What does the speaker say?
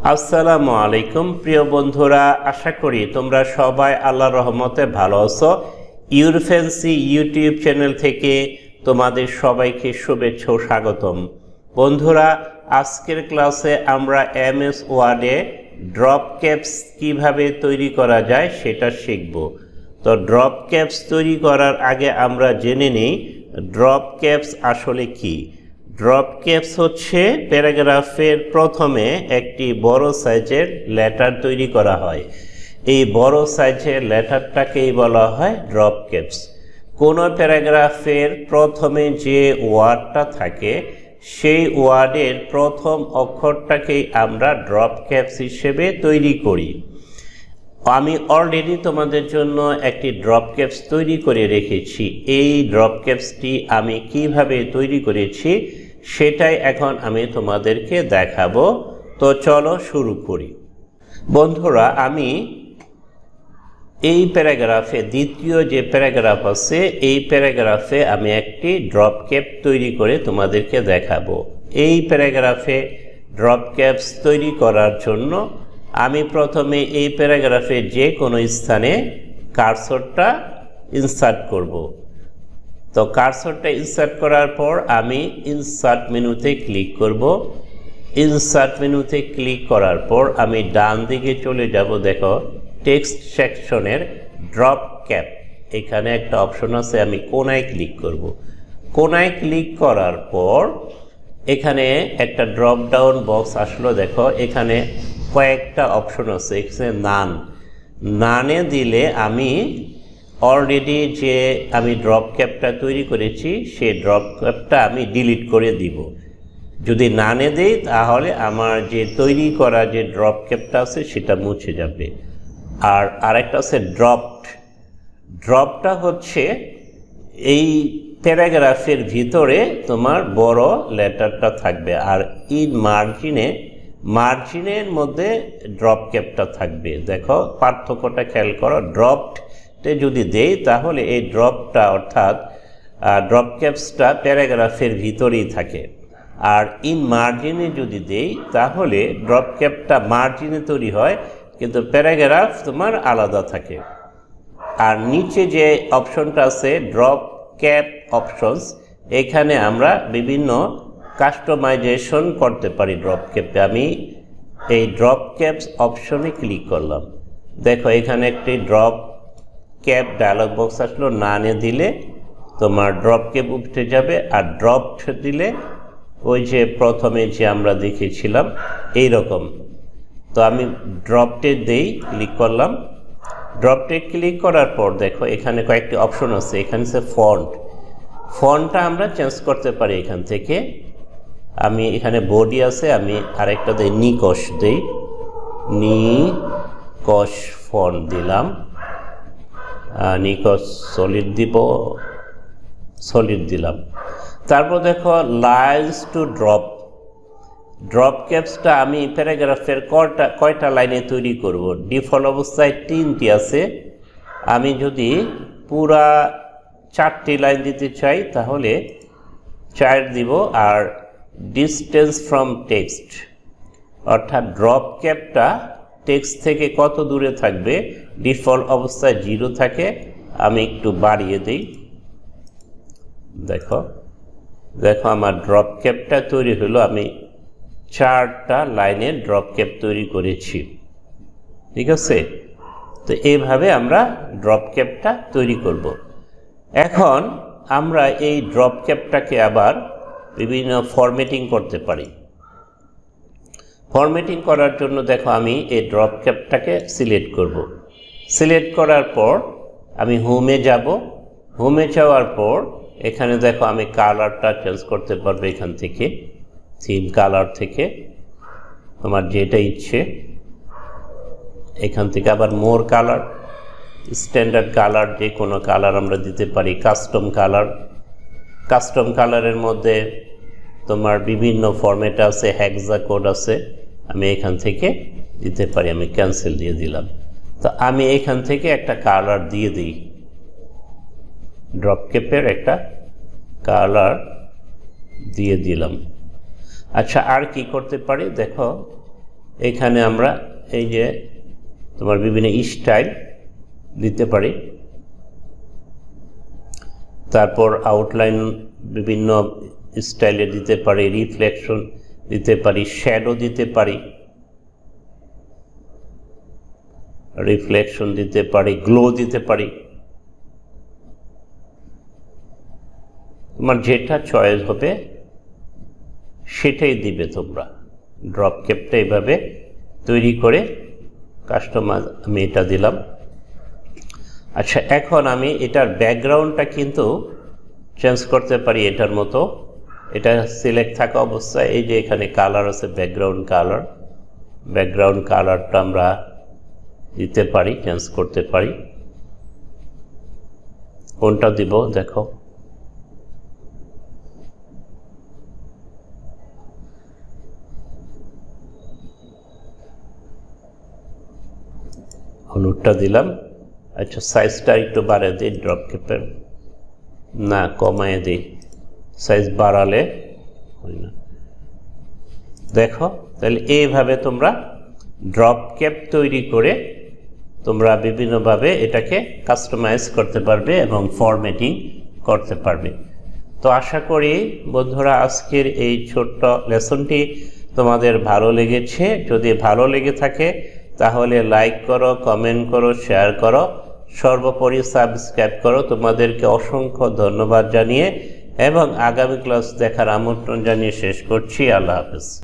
আসসালামু আলাইকুম প্রিয় বন্ধুরা, আশা করি তোমরা সবাই আল্লাহর রহমতে ভালো আছো। YourFancy ইউটিউব চ্যানেল থেকে তোমাদের সবাইকে শুভেচ্ছা ও স্বাগতম। বন্ধুরা, আজকের ক্লাসে আমরা এমএস ওয়ার্ডে ড্রপ ক্যাপস কিভাবে তৈরি করা যায় সেটা শিখব। তো ড্রপ ক্যাপস তৈরি করার আগে আমরা জেনে নিই ড্রপ ক্যাপস আসলে কি। ড্রপ ক্যাপস হচ্ছে প্যারাগ্রাফের প্রথমে একটি বড় সাইজের লেটার তৈরি করা হয়। এই বড় সাইজের লেটারটাকেই বলা হয় ড্রপ ক্যাপস। কোনো প্যারাগ্রাফের প্রথমে যে ওয়ার্ডটা থাকে সেই ওয়ার্ডের প্রথম অক্ষরটাকেই আমরা ড্রপ ক্যাপস হিসেবে তৈরি করি। আমি অলরেডি তোমাদের জন্য একটি ড্রপ ক্যাপস তৈরি করে রেখেছি। এই ড্রপ ক্যাপসটি আমি কিভাবে তৈরি করেছি সেটাই এখন আমি তোমাদেরকে দেখাবো। তো চলো শুরু করি। বন্ধুরা, আমি এই প্যারাগ্রাফে দ্বিতীয় যে প্যারাগ্রাফ আছে এই প্যারাগ্রাফে আমি একটি ড্রপ ক্যাপ তৈরি করে তোমাদেরকে দেখাবো। এই প্যারাগ্রাফে ড্রপ ক্যাপস তৈরি করার জন্য আমি প্রথমে এই প্যারাগ্রাফের যে কোনো স্থানে কার্সরটা ইনসার্ট করব। তো কার্সরটা ইনসার্ট করার পর আমি ইনসার্ট মেনুতে ক্লিক করব। ইনসার্ট মেনুতে ক্লিক করার পর আমি ডান দিকে চলে যাব। দেখো টেক্সট সেকশনের ড্রপ ক্যাপ এখানে একটা অপশন আছে, আমি কোনায় ক্লিক করব। কোনায় ক্লিক করার পর এখানে একটা ড্রপ ডাউন বক্স আসলো। দেখো এখানে কয়েকটা অপশন আছে। এখানে নানে দিলে আমি অলরেডি যে আমি ড্রপ ক্যাপটা তৈরি করেছি সেই ড্রপ ক্যাপটা আমি ডিলিট করে দিব। যদি নানে দেই তাহলে আমার যে তৈরি করা যে ড্রপ ক্যাপটা আছে সেটা মুছে যাবে। আর আরেকটা আছে ড্রপটা হচ্ছে এই প্যারাগ্রাফের ভিতরে তোমার বড় লেটারটা থাকবে, আর ইন মার্জিনের মধ্যে ড্রপ ক্যাপটা থাকবে। দেখো পার্থক্যটা খেয়াল করো। ড্রপটে যদি দেই তাহলে এই ড্রপটা অর্থাৎ ড্রপ ক্যাপসটা প্যারাগ্রাফের ভিতরেই থাকে, আর ইন মার্জিনে যদি দেই তাহলে ড্রপ ক্যাপটা মার্জিনে তৈরি হয় কিন্তু প্যারাগ্রাফ তোমার আলাদা থাকে। আর নিচে যে অপশনটা আছে ড্রপ ক্যাপ অপশনস, এখানে আমরা বিভিন্ন কাস্টমাইজেশন করতে পারি ড্রপ ক্যাপে। আমি এই ড্রপ ক্যাপস অপশনে ক্লিক করলাম। দেখো এখানে একটি ড্রপ ক্যাপ ডায়লগ বক্স আসলো। নানে দিলে তোমার ড্রপ ক্যাপ উঠে যাবে, আর ড্রপ দিলে ওই যে প্রথমে যে আমরা দেখেছিলাম এই রকম। তো আমি ড্রপটে দেই, ক্লিক করলাম। ড্রপটে ক্লিক করার পর দেখো এখানে কয়েকটি অপশন আছে। এখানে আছে ফন্টটা আমরা চেঞ্জ করতে পারি এখান থেকে। আমি এখানে বডি আছে, আমি আরেকটা দেই নিকশ দেই, নিকশ ফন্ট দিলাম। নিকশ সলিড দিলাম। তারপর দেখো লাইন্স টু ড্রপ ক্যাপসটা আমি প্যারাগ্রাফের কয়টা লাইনে তৈরি করব। ডিফল্ট অবস্থায় 3টি আছে। আমি যদি পুরা 4টি লাইন দিতে চাই তাহলে 4 দিব। আর ডিস্টেন্স ফ্রম টেক্সট অর্থাৎ ড্রপ ক্যাপটা টেক্সট থেকে কত দূরে থাকবে, ডিফল্ট অবস্থায় 0 থাকে। আমি একটু বাড়িয়ে দিই। দেখো আমার ড্রপ ক্যাপটা তৈরি হলো। আমি 4টা লাইনের ড্রপ ক্যাপ তৈরি করেছি। ঠিক আছে, তো এইভাবে আমরা ড্রপ ক্যাপটা তৈরি করব। এখন আমরা এই ড্রপ ক্যাপটাকে আবার বিভিন্ন ফরম্যাটিং করতে পারি। ফরম্যাটিং করার জন্য দেখো আমি এই ড্রপ ক্যাপটাকে সিলেক্ট করব। সিলেক্ট করার পর আমি হোমে যাব। হোমে যাওয়ার পর এখানে দেখো আমি কালারটা চেঞ্জ করতে পারবো। এখান থেকে থিম কালার থেকে তোমার যেটা ইচ্ছে এখান থেকে আবার মোর কালার, স্ট্যান্ডার্ড কালার, যে কোনো কালার আমরা দিতে পারি। কাস্টম কালারের মধ্যে তোমার বিভিন্ন ফরম্যাট আছে, হেক্সা কোড আছে, আমি এখান থেকে দিতে পারি। আমি ক্যান্সেল দিয়ে দিলাম। তো আমি এখান থেকে একটা কালার দিয়ে দিই, ড্রপ ক্যাপের একটা কালার দিয়ে দিলাম। আচ্ছা, আর কি করতে পারি দেখো এখানে আমরা এই যে তোমার বিভিন্ন স্টাইল দিতে পারি, তারপর আউটলাইন বিভিন্ন স্টাইলে দিতে পারি, রিফ্লেকশন দিতে পারি, শ্যাডো দিতে পারি, রিফ্লেকশন দিতে পারি, গ্লো দিতে পারি। তোমার যেটা চয়েস হবে সেটাই দিবে তোমরা। ড্রপ ক্যাপটা এইভাবে তৈরি করে কাস্টমার আমি এটা দিলাম। আচ্ছা, এখন আমি এটার ব্যাকগ্রাউন্ডটা কিন্তু চেঞ্জ করতে পারি এটার মতো। এটা সিলেক্ট থাকা অবস্থায় এই যে এখানে কালার আছে, ব্যাকগ্রাউন্ড কালারটা আমরা দিতে পারি, চেঞ্জ করতে পারি। কোনটা দিব দেখো, হলুদটা দিলাম। আচ্ছা, সাইজটা একটু বাড়িয়ে দিই ড্রপ ক্যাপের, না কমায় দিই, সাইজ বাড়ালে হয় না। দেখো, তাহলে এইভাবে তোমরা ড্রপ ক্যাপ তৈরি করে তোমরা বিভিন্নভাবে এটাকে কাস্টমাইজ করতে পারবে এবং ফরম্যাটিং করতে পারবে। তো আশা করি বন্ধুরা আজকের এই ছোট্ট লেসনটি তোমাদের ভালো লেগেছে। যদি ভালো লেগে থাকে তাহলে লাইক করো, কমেন্ট করো, শেয়ার করো, সর্বোপরি সাবস্ক্রাইব করো। তোমাদেরকে অসংখ্য ধন্যবাদ জানিয়ে এবং আগামী ক্লাস দেখার আমন্ত্রণ জানিয়ে শেষ করছি। আল্লাহ হাফেজ।